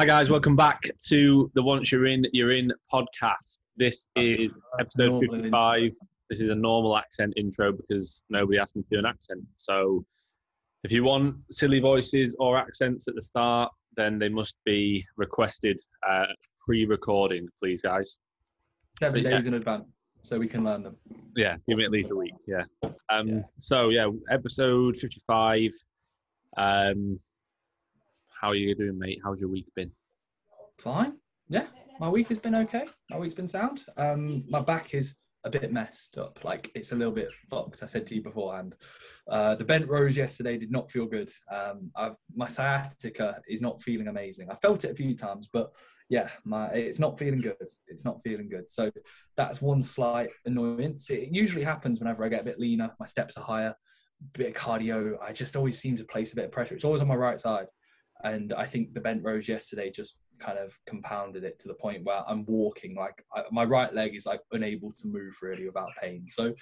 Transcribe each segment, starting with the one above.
Hi guys, welcome back to the Once You're In podcast. This is episode 55. This is a normal accent intro because nobody asked me to do an accent. So if you want silly voices or accents at the start, then they must be requested pre-recording, please guys. 7 days in advance so we can learn them. Yeah, give me at least a week, yeah. So yeah, episode 55. How are you doing, mate? How's your week been? Fine. Yeah, my week has been okay. My week's been sound. My back is a bit messed up. Like, it's a little bit fucked. I said to you beforehand. The bent rows yesterday did not feel good. My sciatica is not feeling amazing. I felt it a few times, but yeah, it's not feeling good. It's not feeling good. So that's one slight annoyance. It usually happens whenever I get a bit leaner. My steps are higher, a bit of cardio. I just always seem to place a bit of pressure. It's always on my right side. And I think the bent rows yesterday just kind of compounded it to the point where I'm walking my right leg is like unable to move really without pain. So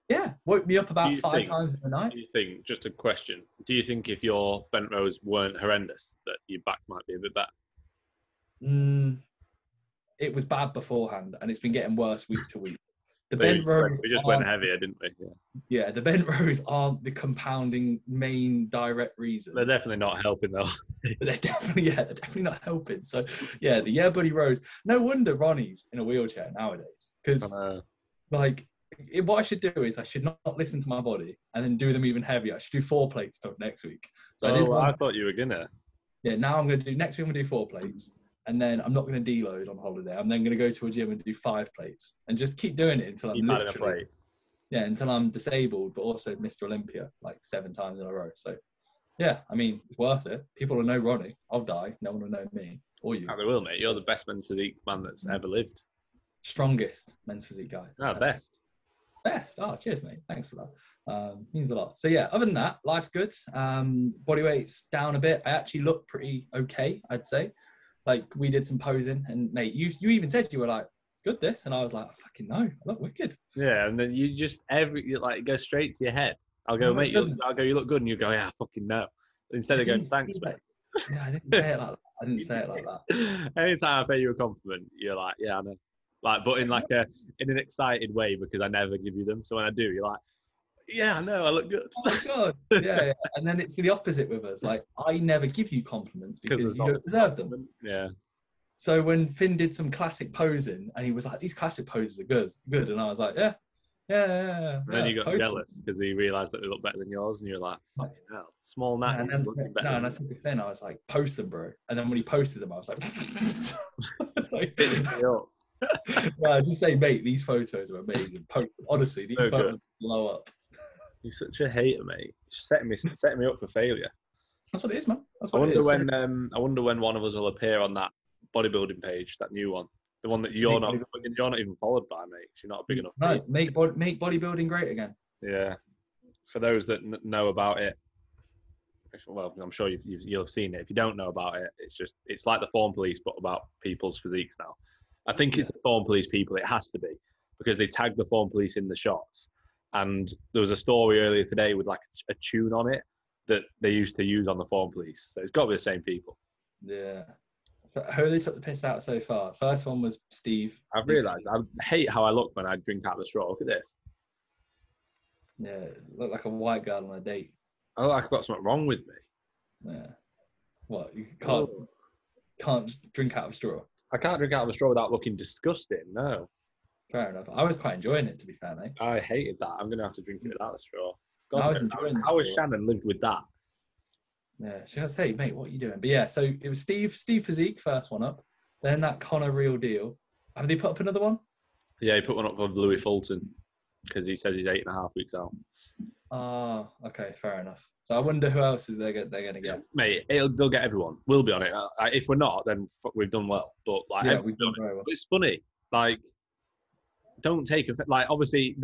yeah, woke me up about 5 times in the night. Do you think, just a question, do you think if your bent rows weren't horrendous that your back might be a bit better? It was bad beforehand and it's been getting worse week to week. The So bent rows we just went heavier, didn't we? Yeah, the bent rows aren't the compounding main direct reason. They're definitely not helping though. they're definitely not helping. So yeah, the yeah buddy rows. No wonder Ronnie's in a wheelchair nowadays. Because what I should do is I should not listen to my body and then do them even heavier. I should do 4 plates next week. So I thought you were gonna. Yeah, now I'm gonna do next week. I'm gonna do 4 plates. And then I'm not going to deload on holiday. I'm then going to go to a gym and do 5 plates and just keep doing it until until I'm disabled, but also Mr. Olympia like 7 times in a row. So yeah, I mean, it's worth it. People will know Ronnie. I'll die. No one will know me or you. Oh, they will, mate. You're the best men's physique man that's ever lived. Strongest men's physique guy. Best. Best. Oh, cheers, mate. Thanks for that. Means a lot. So yeah, other than that, life's good. Body weight's down a bit. I actually look pretty okay, I'd say. Like, we did some posing, and mate, you even said you were like, good this, and I was like, I fucking know, I look wicked. Yeah, and then you just it goes straight to your head. I'll go, mate. I'll go, you look good, and you go, yeah, I fucking know. Instead of going, thanks, mate. Yeah, I didn't say it like that. I didn't say it like that. Anytime I pay you a compliment, you're like, yeah, I know. Like, but in in an excited way because I never give you them. So when I do, you're like, yeah, I know, I look good. Oh my god, yeah. And then it's the opposite with us. Like, I never give you compliments because you don't deserve them. Yeah. So when Finn did some classic posing, and he was like, "These classic poses are good," and I was like, "Yeah." And then you got jealous because he realised that they look better than yours, and you're like, "Fucking hell, small nat." And I said to Finn, I was like, "Post them, bro." And then when he posted them, I was like, just say, mate, these photos are amazing. Post them. Honestly, these photos blow up. You're such a hater, mate. Setting me up for failure. That's what it is, man. I wonder when one of us will appear on that bodybuilding page, that new one, the one that you're not even followed by, mate. You're not big enough. No, make bodybuilding great again. Yeah. For those that know about it, well, I'm sure you'll have seen it. If you don't know about it, it's like the Form Police, but about people's physiques now. I think it's the Form Police people. It has to be because they tag the Form Police in the shots. And there was a story earlier today with like a tune on it that they used to use on the Form Police. So it's got to be the same people. Yeah. Who they took the piss out so far? First one was Steve. I've realised I hate how I look when I drink out of the straw. Look at this. Yeah, look like a white girl on a date. I look like I've got something wrong with me. Yeah. What? You can't drink out of a straw? I can't drink out of a straw without looking disgusting, no. Fair enough. I was quite enjoying it, to be fair, mate. I hated that. I'm going to have to drink it without a straw. God, I was enjoying it. How has Shannon lived with that? Yeah, she has to say, mate, what are you doing? But yeah, so it was Steve Physique, first one up. Then that Connor Real Deal. Have they put up another one? Yeah, he put one up for Louis Fulton because he said he's 8.5 weeks out. Oh, okay, fair enough. So I wonder who else they're going to get. Mate, they'll get everyone. We'll be on it. If we're not, then we've done well. But we've done very well. But it's funny. Like, don't take offense. Like, obviously,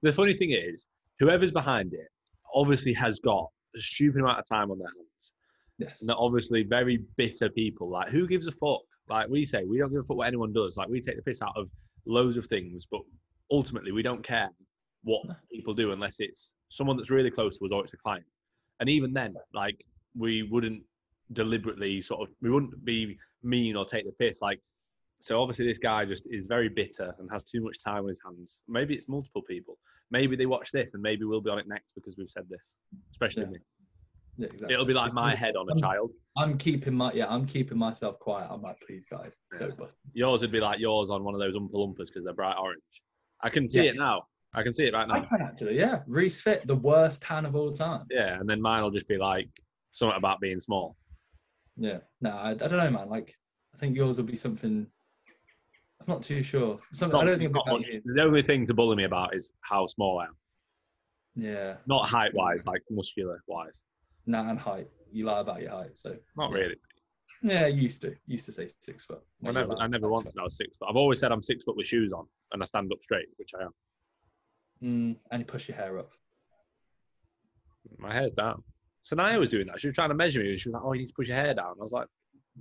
the funny thing is, whoever's behind it obviously has got a stupid amount of time on their hands. Yes. And they're obviously very bitter people. Like, who gives a fuck? Like we say, we don't give a fuck what anyone does. Like, we take the piss out of loads of things, but ultimately we don't care what people do unless it's someone that's really close to us or it's a client. And even then, like, we wouldn't deliberately we wouldn't be mean or take the piss. Like, so obviously this guy just is very bitter and has too much time on his hands. Maybe it's multiple people. Maybe they watch this and maybe we'll be on it next because we've said this, especially me. Yeah, exactly. It'll be like my head on a child. I'm keeping myself quiet. I'm like, please guys, don't bust. Yours would be like yours on one of those Oompa Loompas because they're bright orange. I can see it now. I can see it right now. I can actually, yeah. Reese Fit, the worst tan of all time. Yeah, and then mine will just be like something about being small. Yeah. No, I don't know, man. Like, I think yours will be something. I'm not too sure. I don't think the only thing to bully me about is how small I am. Yeah. Not height-wise, like muscular-wise. Nah, and height. You lie about your height, so. Not really. Yeah, I used to say 6 foot. I never once said I was 6 foot. I've always said I'm 6 foot with shoes on and I stand up straight, which I am. And you push your hair up. My hair's down. So Naya was doing that. She was trying to measure me. She was like, "Oh, you need to push your hair down." I was like,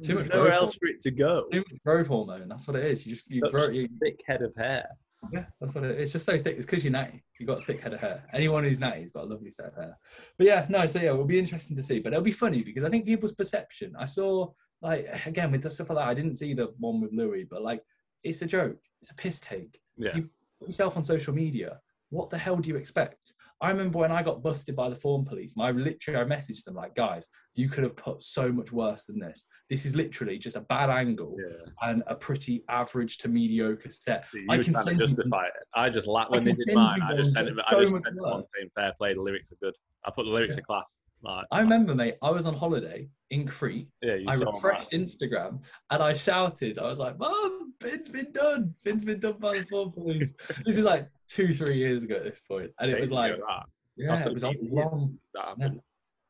"Too much nowhere else for it to go." Too much growth hormone. That's what it is. You grow your thick head of hair. Yeah, that's what it is. It's just so thick. It's because you're natty. You've got a thick head of hair. Anyone who's natty has got a lovely set of hair. But yeah, no. So yeah, it'll be interesting to see. But it'll be funny because I think people's perception. I saw like again with the stuff like that. I didn't see the one with Louis, but like it's a joke. It's a piss take. Yeah. You put yourself on social media. What the hell do you expect? I remember when I got busted by the form police, I messaged them like, guys, you could have put so much worse than this. This is literally just a bad angle and a pretty average to mediocre set. See, I can justify it. I just laughed when they did mine. I just sent it on saying fair play. The lyrics are good. I put the lyrics in class. I remember, mate, I was on holiday in Crete. Yeah, I refreshed Instagram and I shouted. I was like, "Mom, Finn's been done. Finn's been done by the form police." This is like 2-3 years ago at this point, and it was like, it was a long.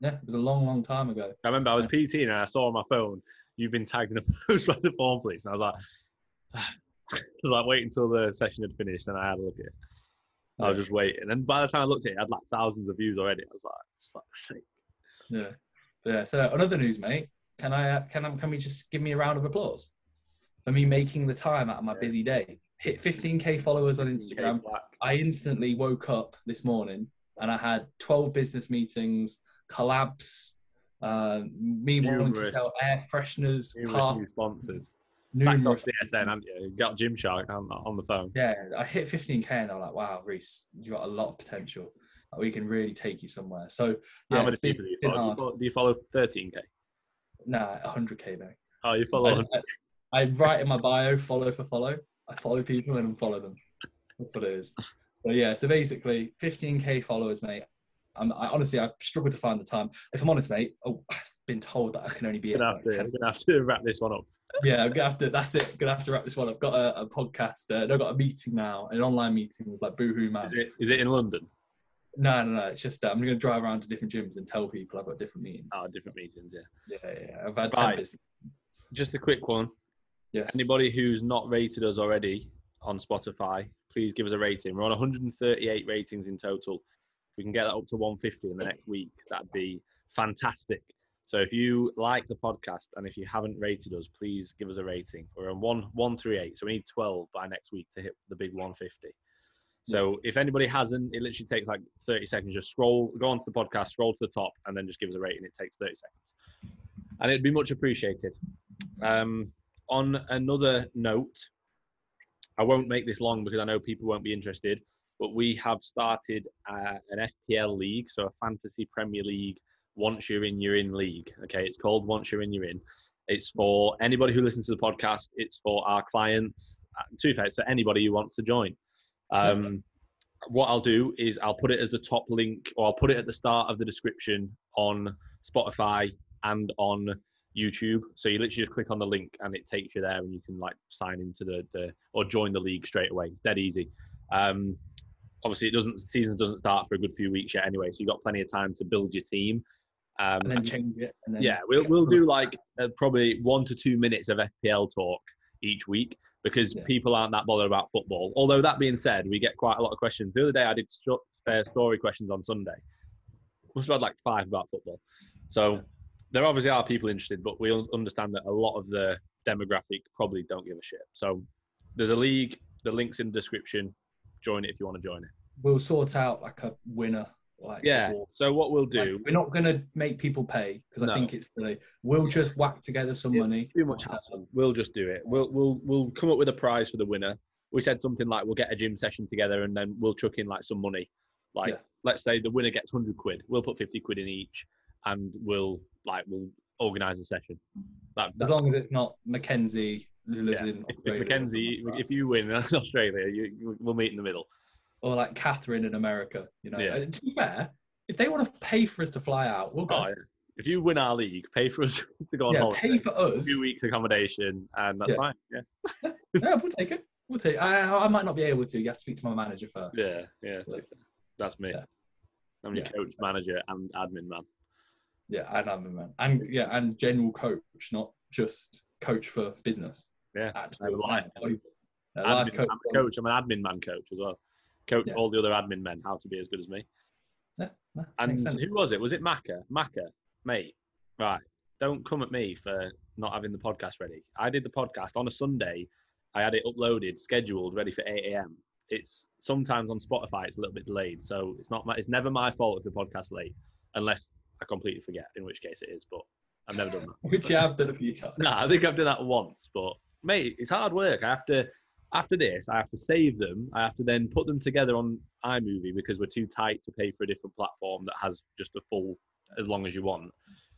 Yeah, it was a long time ago. I remember I was PT and I saw on my phone you've been tagged in a post by the form police, and I was like, waiting until the session had finished, and I had a look at it. I was just waiting, and by the time I looked at it, it had like thousands of views already. I was like, "Fuck's sake." Yeah. So on other news, mate, can we just give me a round of applause for me making the time out of my busy day? Hit 15k followers on Instagram. I instantly woke up this morning and I had 12 business meetings, collabs, me wanting to sell air fresheners, new sponsors. Numerous CSN, haven't you? You got Gymshark on the phone. Yeah, I hit 15k and I'm like, wow, Reese, you got a lot of potential. Like, we can really take you somewhere. So yeah, how many people do you follow? Do you follow 13k? Nah, 100k, mate. Oh, you follow? I write in my bio, follow for follow. I follow people and unfollow them. That's what it is. So yeah, so basically 15k followers, mate. I honestly struggle to find the time. If I'm honest, mate, I've been told that I can only be. I'm gonna have to wrap this one up. Yeah, I'm gonna have to. That's it. I'm gonna have to wrap this one. I've got a podcast. I've got a meeting now, an online meeting with like Boohoo Man. Is it in London? No. It's just I'm going to drive around to different gyms and tell people I've got different meetings. Oh, different meetings, yeah. Yeah. I've had 10 business. Just a quick one. Yes. Anybody who's not rated us already on Spotify, please give us a rating. We're on 138 ratings in total. If we can get that up to 150 in the next week, that'd be fantastic. So if you like the podcast and if you haven't rated us, please give us a rating. We're on 138, so we need 12 by next week to hit the big 150. So if anybody hasn't, it literally takes like 30 seconds. Just go onto the podcast, scroll to the top, and then just give us a rating. It takes 30 seconds. And it'd be much appreciated. On another note, I won't make this long because I know people won't be interested, but we have started an FPL league, so a Fantasy Premier League, once you're in league. Okay, it's called Once You're In. It's for anybody who listens to the podcast. It's for our clients. To be fair, it's for anybody who wants to join. What I'll do is I'll put it as the top link, or I'll put it at the start of the description on Spotify and on YouTube. So you literally just click on the link and it takes you there, and you can like sign into the or join the league straight away. It's dead easy. Obviously, the season doesn't start for a good few weeks yet anyway, so you've got plenty of time to build your team. And then change it. And then we'll do like probably 1 to 2 minutes of FPL talk each week, because people aren't that bothered about football. Although that being said, we get quite a lot of questions. The other day I did story questions on Sunday. Must have had like 5 about football. So there obviously are people interested, but we understand that a lot of the demographic probably don't give a shit. So there's a league, the link's in the description. Join it if you want to join it. We'll sort out like a winner like Yeah. So what we'll do, like, we're not going to make people pay because I think it's silly. We'll just whack together some money. Too much hassle. We'll just do it. We'll come up with a prize for the winner. We said something like we'll get a gym session together and then we'll chuck in like some money. Like let's say the winner gets 100 quid. We'll put 50 quid in each and we'll organise a session. As long as it's not Mackenzie who lives in Australia. If Mackenzie, if you win in Australia, we'll meet in the middle. Or like Catherine in America, you know. And to be fair, if they want to pay for us to fly out, we'll go. If you win our league, pay for us to go on holiday. Pay for us. 2 weeks accommodation, and that's fine. Yeah. We'll take it. We'll take it. I might not be able to. You have to speak to my manager first. Yeah. That's me. I'm your coach, manager, and admin man. Yeah, and admin man. And general coach, not just coach for business. Yeah. Life coach. I'm a coach. I'm an admin man coach as well. Coach all the other admin men how to be as good as me. Yeah, and who was it? Was it Macca? Macca, mate. Right. Don't come at me for not having the podcast ready. I did the podcast on a Sunday. I had it uploaded, scheduled, ready for 8 a.m. It's sometimes on Spotify, it's a little bit delayed. So it's never my fault if the podcast's late, unless I completely forget, in which case it is. But I've never done that. Which you have done a few times. Nah, I think I've done that once. But mate, it's hard work. After this, I have to save them. I have to then put them together on iMovie because we're too tight to pay for a different platform that has just a full as long as you want.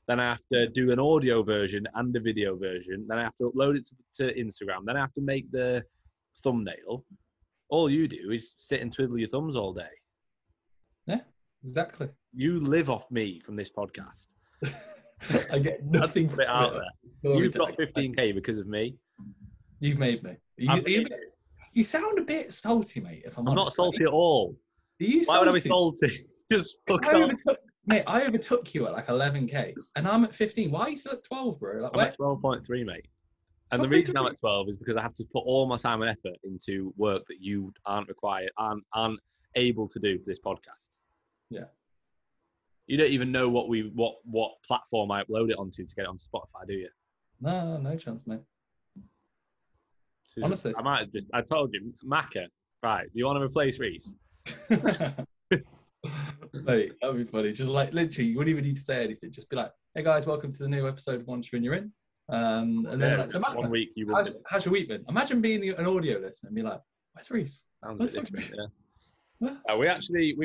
Then I have to do an audio version and a video version. Then I have to upload it to Instagram. Then I have to make the thumbnail. All you do is sit and twiddle your thumbs all day. Yeah, exactly. You live off me from this podcast. I get nothing from it out there. You've got 15K because of me. You've made me. You sound a bit salty, mate. If I'm not salty at all. Why would I be salty? Just fuck off. Mate, I overtook you at like 11K, and I'm at 15. Why are you still at 12, bro? Like, I'm at 12.3, mate. And the reason I'm at 12 is because I have to put all my time and effort into work that you aren't aren't able to do for this podcast. Yeah. You don't even know what platform I upload it onto to get it on Spotify, do you? No chance, mate. Honestly. I told you, Macca, right, do you want to replace Reese? Mate, that would be funny. Just like, literally, you wouldn't even need to say anything. Just be like, hey guys, welcome to the new episode of Once You're In. And then like, so Macca, 1 week how's your week been? Imagine being an audio listener and be like, where's Reese? We've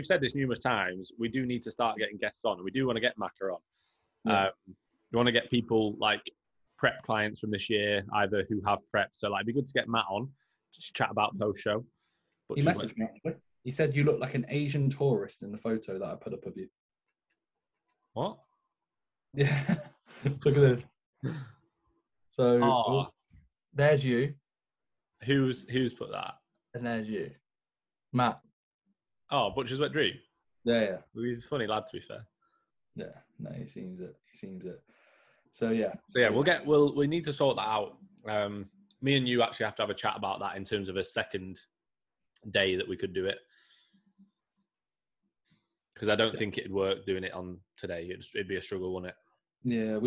said this numerous times. We do need to start getting guests on. We do want to get Macca on. We want to get people like prep clients from this year, either who have prep. So like, it'd be good to get Matt on, just chat about post show. He messaged me actually. He said you look like an Asian tourist in the photo that I put up of you. What? Yeah. Look at this. So there's you. Who's put that? And there's you. Matt. Oh, Butcher's Wet Dream? Yeah. Well, he's a funny lad, to be fair. Yeah, no, he seems it. So yeah. We need to sort that out. Me and you actually have to have a chat about that in terms of a second day that we could do it. Because I don't think it'd work doing it on today. It'd be a struggle, wouldn't it? Yeah,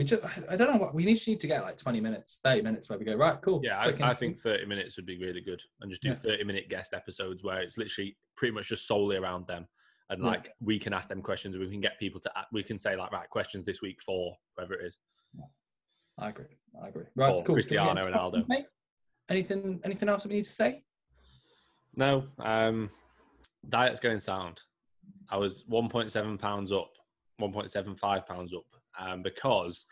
I don't know what we need to get like 20 minutes, 30 minutes where we go, right, cool. Yeah, I think 30 minutes would be really good. And just do 30-minute guest episodes where it's literally pretty much just solely around them. And like we can ask them questions and we can get people we can say like, right, questions this week for whoever it is. Yeah. I agree. Right, or cool. Cristiano Ronaldo. Anything else that we need to say? No. Diet's going sound. I was 1.7 pounds up, 1.75 pounds up, because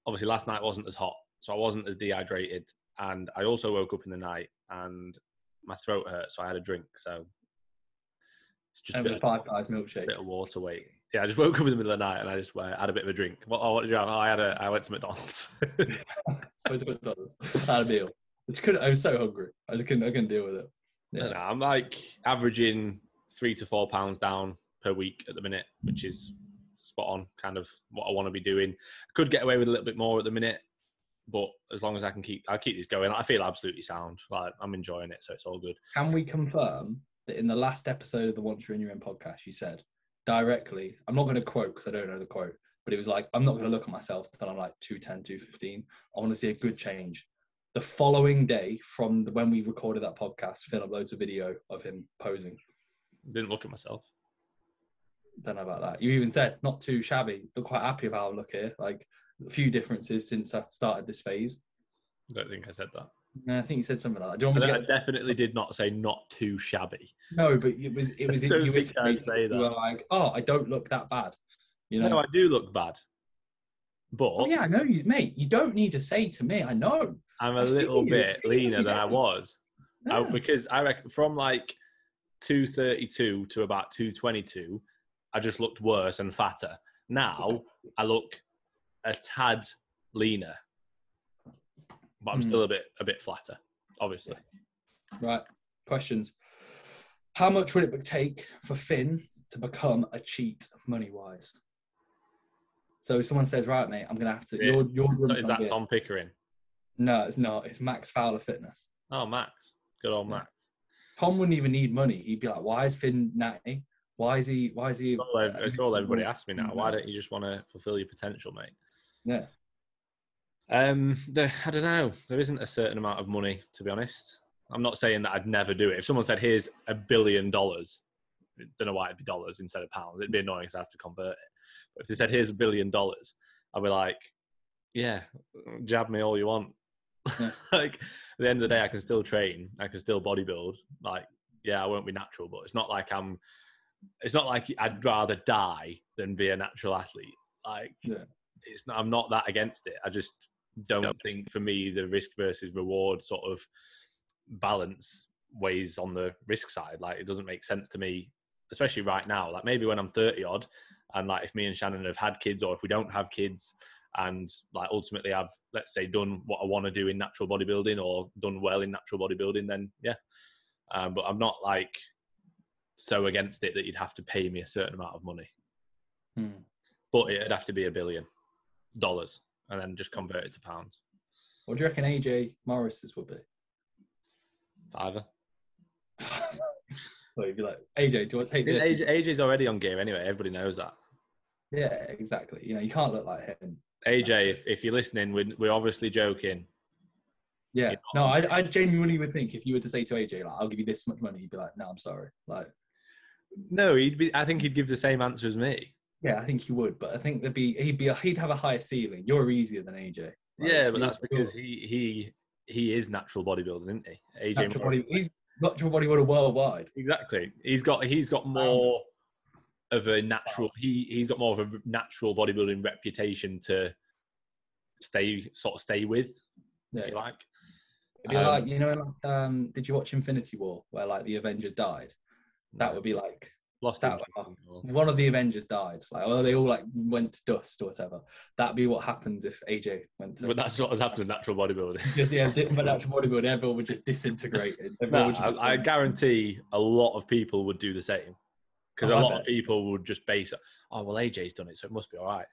obviously last night wasn't as hot, so I wasn't as dehydrated, and I also woke up in the night and my throat hurt, so I had a drink. So it's just a bit of 5 guys milkshake, bit of water weight. Yeah, I just woke up in the middle of the night and I just had a bit of a drink. What did you have? I went to McDonald's. I went to McDonald's. I had a meal. I was so hungry. I couldn't deal with it. Yeah. No, I'm like averaging 3 to 4 pounds down per week at the minute, which is spot on, kind of what I want to be doing. Could get away with a little bit more at the minute, but as long as I'll keep this going. I feel absolutely sound. Like I'm enjoying it, so it's all good. Can we confirm that in the last episode of the Once You're In Your Own podcast, you said directly, I'm not going to quote because I don't know the quote, but it was like, I'm not going to look at myself until I'm like 210, 215. I want to see a good change. The following day from when we recorded that podcast, Phil uploads a video of him posing. Didn't look at myself. Don't know about that. You even said not too shabby. Look quite happy with how I look here. Like a few differences since I started this phase. I don't think I said that. No, I think you said something like that. Do you want me to I get... definitely did not say not too shabby. No, but it was I don't think I'd say that. You were like, oh, I don't look that bad. You know? No, I do look bad. But oh yeah, I know you, mate. You don't need to say to me. I know. I'm a little bit leaner than I was. Yeah. Because I reckon from like 232 to about 222, I just looked worse and fatter. Now I look a tad leaner, but I'm still a bit flatter, obviously. Right. Questions. How much would it take for Finn to become a cheat money-wise? So if someone says, right, mate, I'm going to have to... Yeah. Is that Tom Pickering? No, it's not. It's Max Fowler Fitness. Oh, Max. Good old Max. Tom wouldn't even need money. He'd be like, why is Finn natty? Why is he... It's all everybody asks me now. Why don't you just want to fulfill your potential, mate? Yeah. I don't know. There isn't a certain amount of money, to be honest. I'm not saying that I'd never do it. If someone said, here's $1 billion, I don't know why it'd be dollars instead of pounds. It'd be annoying because I have to convert it. But if they said, here's $1 billion, I'd be like, yeah, jab me all you want. Yeah. Like, at the end of the day, I can still train. I can still bodybuild. Like, yeah, I won't be natural, but it's not like I'd rather die than be a natural athlete. Like, I'm not that against it. I just don't think, for me, the risk versus reward sort of balance weighs on the risk side. Like, it doesn't make sense to me, especially right now. Like, maybe when I'm 30 odd, and like if me and Shannon have had kids, or if we don't have kids, and like ultimately I've, let's say, done what I want to do in natural bodybuilding, or done well in natural bodybuilding, then yeah. But I'm not like so against it that you'd have to pay me a certain amount of money. But it'd have to be $1 billion, and then just convert it to pounds. What do you reckon AJ Morris's would be? $5. So you'd be like, AJ, do you want to take this? AJ's already on gear anyway. Everybody knows that. Yeah, exactly. You know, you can't look like him. AJ, if you're listening, we're obviously joking. Yeah. No, I genuinely would think if you were to say to AJ, like, I'll give you this much money, he'd be like, no, I'm sorry. Like, no, I think he'd give the same answer as me. Yeah, I think he would, but I think he'd have a higher ceiling. You're easier than AJ. Like, yeah, but that's because he is natural bodybuilding, isn't he? AJ he's natural bodybuilder worldwide. Exactly. He's got more of a natural. He's got more of a natural bodybuilding reputation to stay with, if you like. It'd be like, you know, did you watch Infinity War where like the Avengers died? That would be like one of the Avengers died. Like, or they all like went to dust or whatever. That'd be what happens if AJ went to. But that's what has happened in natural bodybuilding. Just natural bodybuilding, everyone would just disintegrate. I guarantee a lot of people would do the same, because a lot of people would just base it. Oh well, AJ's done it, so it must be all right.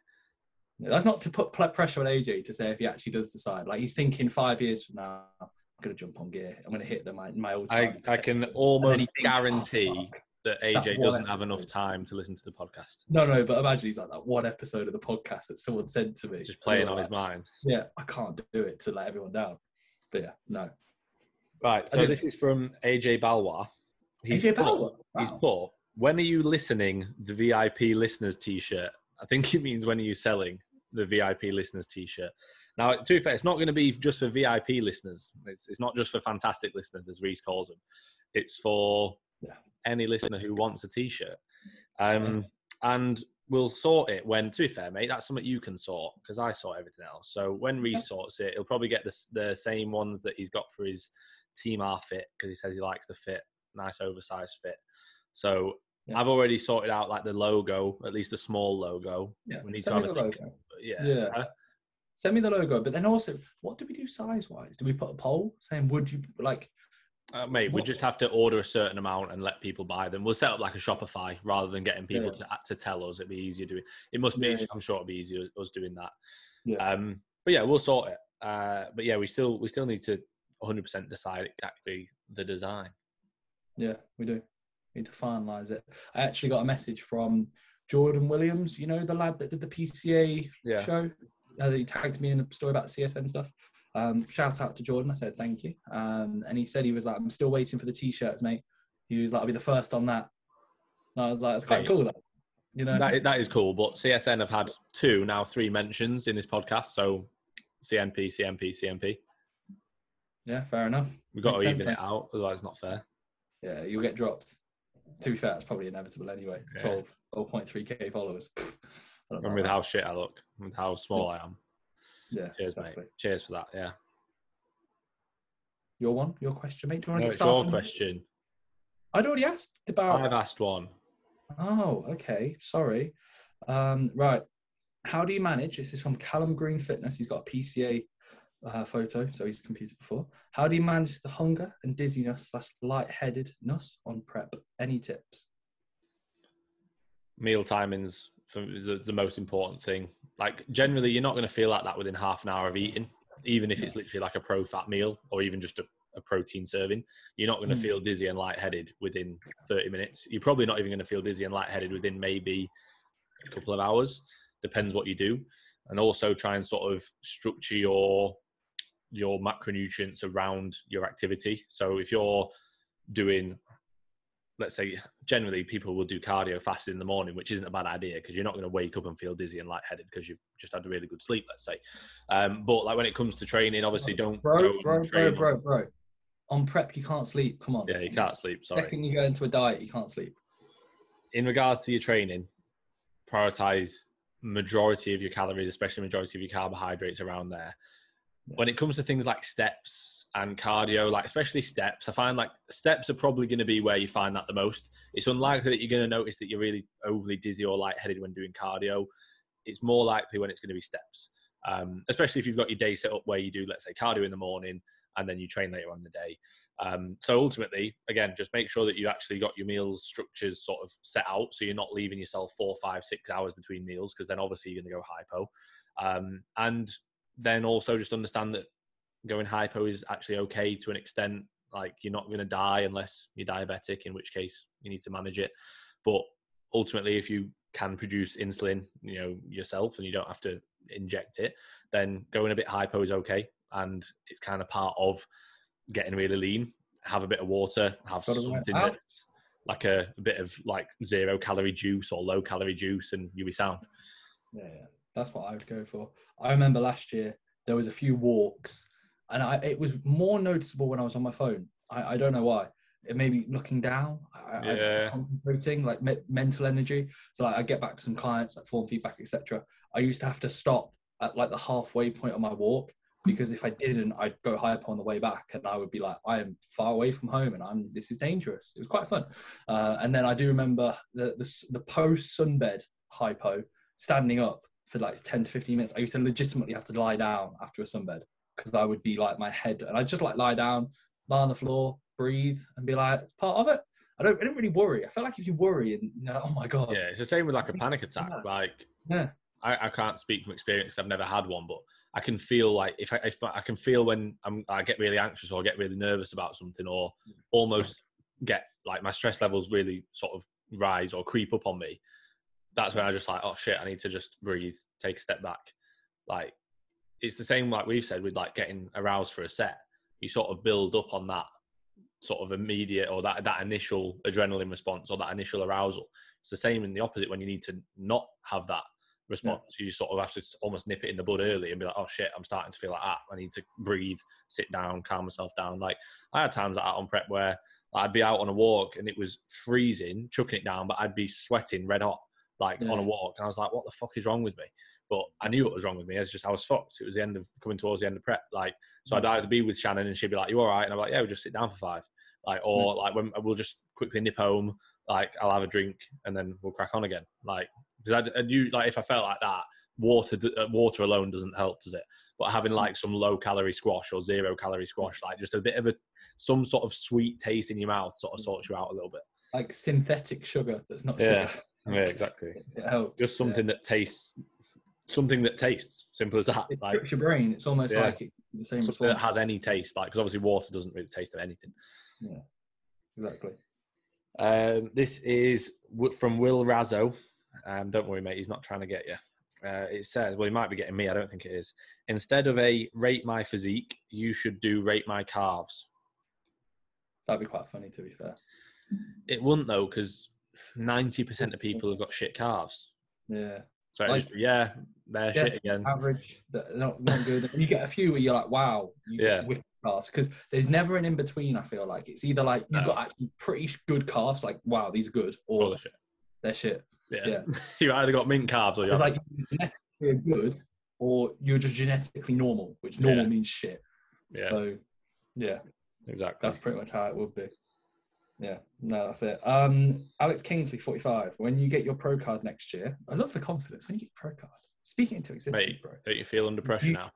That's not to put pressure on AJ to say if he actually does decide. Like, he's thinking 5 years from now, I'm going to jump on gear. I'm going to hit my old time. I can almost guarantee that AJ doesn't have enough time to listen to the podcast. No, but imagine he's like that one episode of the podcast that someone sent to me. Just playing on his mind. Yeah, I can't do it to let everyone down. But yeah, no. Right, so this is from AJ Balwa. AJ Balwa? He's put, when are you listening the VIP listeners t-shirt? I think it means when are you selling the VIP listeners t-shirt. Now, to be fair, it's not going to be just for VIP listeners. It's not just for fantastic listeners, as Reese calls them. It's for any listener who wants a t-shirt. And we'll sort it when, to be fair, mate, that's something you can sort, because I sort everything else. So when Reese sorts it, he'll probably get the same ones that he's got for his Team R fit, because he says he likes the fit, nice oversized fit. So I've already sorted out like the logo, at least a small logo. Yeah. We need to have a think. Yeah. Send me the logo, but then also, what do we do size-wise? Do we put a poll saying, would you like... mate, we just have to order a certain amount and let people buy them. We'll set up like a Shopify rather than getting people to tell us. It'd be easier doing. It must be. I'm sure it'll be easier us doing that. Yeah. But yeah, we'll sort it. But yeah, we still need to 100% decide exactly the design. Yeah, we do. We need to finalise it. I actually got a message from Jordan Williams. You know, the lad that did the PCA show. He tagged me in a story about the CSM stuff. Shout out to Jordan. I said thank you. And he said he was like, I'm still waiting for the t-shirts, mate. He was like, I'll be the first on that. And I was like, that's quite cool, though. You know, that is cool. But CSN have had 2, now 3 mentions in this podcast. So CNP, CNP, CNP. Yeah, fair enough. We've got Makes to sense, even mate. it out, otherwise it's not fair. Yeah, you'll get dropped. To be fair, it's probably inevitable anyway. Yeah. 12.3k followers. And with how shit I look, with how small I am. Yeah. Cheers, exactly. mate. Cheers for that. Yeah. Your question, mate. Do you want to No, get it's started? your question. I'd already asked about. I've asked one. Oh, okay. Sorry. Right. How do you manage? This is from Callum Green Fitness. He's got a PCA photo, so he's competed before. How do you manage the hunger and dizziness / lightheadedness on prep? Any tips? Meal timings is the most important thing. Like, generally, you're not going to feel like that within half an hour of eating, even if it's literally like a pro-fat meal or even just a protein serving. You're not going to feel dizzy and lightheaded within 30 minutes. You're probably not even going to feel dizzy and lightheaded within maybe a couple of hours. Depends what you do. And also try and sort of structure your macronutrients around your activity. So if you're doing, let's say, generally people will do cardio fasted in the morning, which isn't a bad idea because you're not going to wake up and feel dizzy and lightheaded because you've just had a really good sleep, let's say. But like when it comes to training, obviously don't bro. On prep, you can't sleep. Come on. Yeah, you can't sleep. Sorry. Second you go into a diet, you can't sleep. In regards to your training, prioritize majority of your calories, especially majority of your carbohydrates around there. When it comes to things like steps and cardio, like especially steps, I find like steps are probably going to be where you find that the most. It's unlikely that you're going to notice that you're really overly dizzy or lightheaded when doing cardio. It's more likely when it's going to be steps, especially if you've got your day set up where you do, let's say, cardio in the morning and then you train later on in the day. So ultimately, again, just make sure that you actually got your meals structures sort of set out so you're not leaving yourself 4, 5, 6 hours between meals because then obviously you're going to go hypo. And then also just understand that going hypo is actually okay to an extent. Like, you're not going to die unless you're diabetic, in which case you need to manage it. But ultimately, if you can produce insulin, yourself, and you don't have to inject it, then going a bit hypo is okay. And it's kind of part of getting really lean. Have a bit of water, have something that's like a bit of like 0 calorie juice or low calorie juice, and you'll be sound. Yeah. That's what I would go for. I remember last year there was a few walks, and it was more noticeable when I was on my phone. I don't know why. It may be looking down, concentrating, like mental energy. So like, I get back to some clients, like form feedback, etc. I used to have to stop at like the halfway point of my walk because if I didn't, I'd go hypo on the way back, and I would be like, I am far away from home, and this is dangerous. It was quite fun. And then I do remember the post sunbed hypo, standing up for like 10 to 15 minutes. I used to legitimately have to lie down after a sunbed because I would be like my head, and I'd just like lie down, lie on the floor, breathe, and be like, part of it. I didn't really worry. I felt like if you worry and oh my God. Yeah, it's the same with like a panic attack. Like, I can't speak from experience. I've never had one, but I can feel like if I can feel when I get really anxious or get really nervous about something, or almost get like my stress levels really sort of rise or creep up on me. That's when I just like, oh shit, I need to just breathe, take a step back. Like, it's the same like we've said with like getting aroused for a set. You sort of build up on that sort of immediate or that initial adrenaline response or that initial arousal. It's the same in the opposite when you need to not have that response. You sort of have to almost nip it in the bud early and be like, oh shit, I'm starting to feel like that. I need to breathe, sit down, calm myself down. Like, I had times like that on prep where I'd be out on a walk and it was freezing, chucking it down, but I'd be sweating red hot. On a walk, and I was like, what the fuck is wrong with me? But I knew what was wrong with me. It's just I was fucked. It was coming towards the end of prep. Like, so I'd either be with Shannon and she'd be like, you all right? And I'm like, yeah, we'll just sit down for 5. Like, or like when we'll just quickly nip home, like I'll have a drink and then we'll crack on again. Like, because I do, like, if I felt like that, water alone doesn't help, does it? But having like some low calorie squash or 0 calorie squash, like just a bit of some sort of sweet taste in your mouth sort of sorts you out a little bit. Like synthetic sugar that's not sugar. Yeah, exactly. It helps. Just something that tastes. Simple as that. It like, tricks your brain. It's almost like it's the same response. That has any taste, like, because obviously water doesn't really taste of anything. Yeah, exactly. This is from Will Razzo. Don't worry, mate. He's not trying to get you. It says, well, he might be getting me. I don't think it is. Instead of a rate my physique, you should do rate my calves. That'd be quite funny, to be fair. It wouldn't though, because 90% of people have got shit calves. Yeah. So Like, they're shit again. Average, not good. And you get a few where you're like, wow, you get wicked calves, because there's never an in between. I feel like it's either like you've got actually pretty good calves, like wow, these are good, or they're shit. Yeah. You either got mint calves or you're like genetically good, or you're just genetically normal, which normal means shit. Yeah. So yeah, exactly. That's pretty much how it would be. Yeah, no, that's it. Alex Kingsley, 45. When you get your pro card next year, I love the confidence when you get your pro card. Speaking into existence, Mate, bro. don't you feel under pressure now?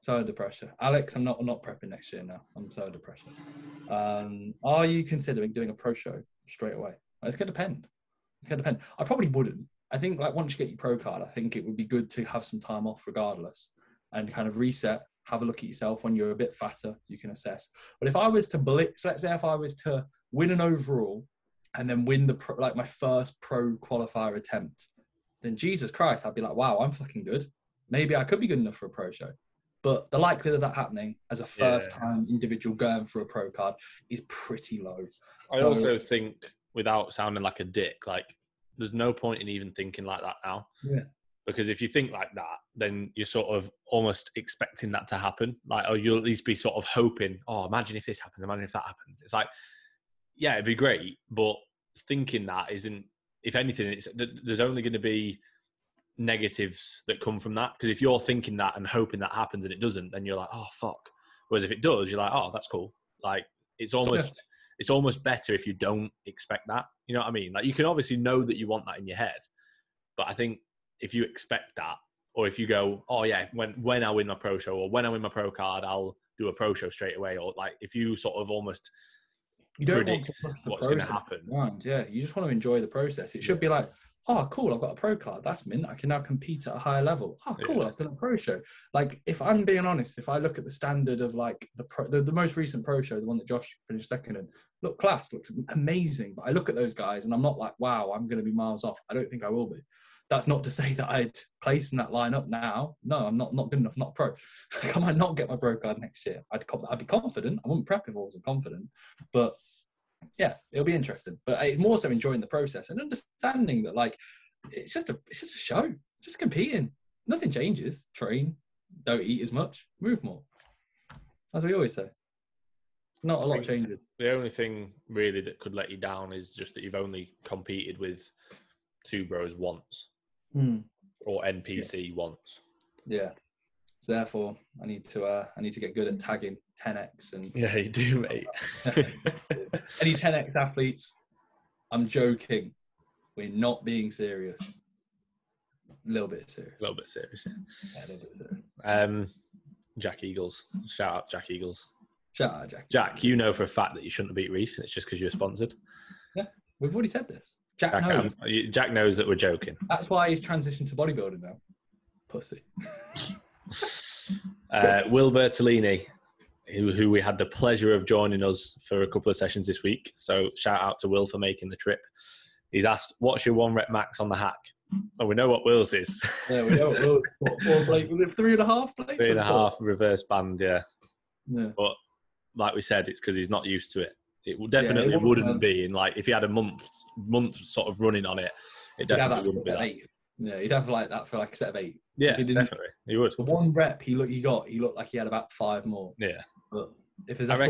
So under pressure. Alex, I'm not prepping next year now. I'm so under pressure. Are you considering doing a pro show straight away? It's going to depend. I probably wouldn't. I think like once you get your pro card, I think it would be good to have some time off regardless and kind of reset, have a look at yourself. When you're a bit fatter, you can assess. But if I was to blitz, let's say if I was to win an overall and then win my first pro qualifier attempt, then Jesus Christ, I'd be like, wow, I'm fucking good. Maybe I could be good enough for a pro show. But the likelihood of that happening as a first-time individual going for a pro card is pretty low. I also think, without sounding like a dick, like there's no point in even thinking like that now. Yeah. Because if you think like that, then you're sort of almost expecting that to happen. Like, or you'll at least be sort of hoping, oh, imagine if this happens, imagine if that happens. It's like, yeah, it'd be great, but thinking that isn't, if anything, there's only going to be negatives that come from that. Because if you're thinking that and hoping that happens and it doesn't, then you're like, oh, fuck. Whereas if it does, you're like, oh, that's cool. Like, it's almost better if you don't expect that. You know what I mean? Like, you can obviously know that you want that in your head, but I think if you expect that, or if you go, oh yeah, when I win my pro show or when I win my pro card, I'll do a pro show straight away. Or like, if you sort of almost predict what's going to happen. Yeah, you just want to enjoy the process. It should be like, oh, cool, I've got a pro card. That's mint. I can now compete at a higher level. Oh, cool, I've done a pro show. Like, if I'm being honest, if I look at the standard of like the most recent pro show, the one that Josh finished second in, looks amazing. But I look at those guys and I'm not like, wow, I'm going to be miles off. I don't think I will be. That's not to say that I'd place in that lineup now. No, I'm not good enough, not pro. Like, I might not get my pro card next year. I'd be confident. I wouldn't prep if I wasn't confident. But yeah, it'll be interesting. But it's more so enjoying the process and understanding that, like, it's just a show, just competing. Nothing changes. Train, don't eat as much, move more. As we always say, not a lot changes. The only thing really that could let you down is just that you've only competed with two bros once. Or NPC once. Yeah. So therefore, I need to get good at tagging 10x and. Yeah, you do, mate. Any 10x athletes? I'm joking. We're not being serious. A little bit serious. A little bit serious. Yeah, a little bit serious. Jack Eagles. Shout out Jack Eagles. Shout out Jack. Jack, you know for a fact that you shouldn't have beat Reese. It's just because you're sponsored. Yeah, we've already said this. Jack knows. Jack knows that we're joking. That's why he's transitioned to bodybuilding now. Pussy. Will Bertolini, who we had the pleasure of joining us for a couple of sessions this week. So shout out to Will for making the trip. He's asked, what's your 1 rep max on the hack? Oh, we know what Will's is. Yeah, we know what Will's. What 4 plates? Was it 3.5 plates? 3.5 reverse band, yeah. But like we said, it's because he's not used to it. It definitely wouldn't be in, like, if he had a month sort of running on it, it definitely wouldn't be that. 8. Yeah, he'd have like that for like a set of 8. Yeah, definitely. He would. The 1 rep he looked like he had about 5 more. Yeah. But if there's a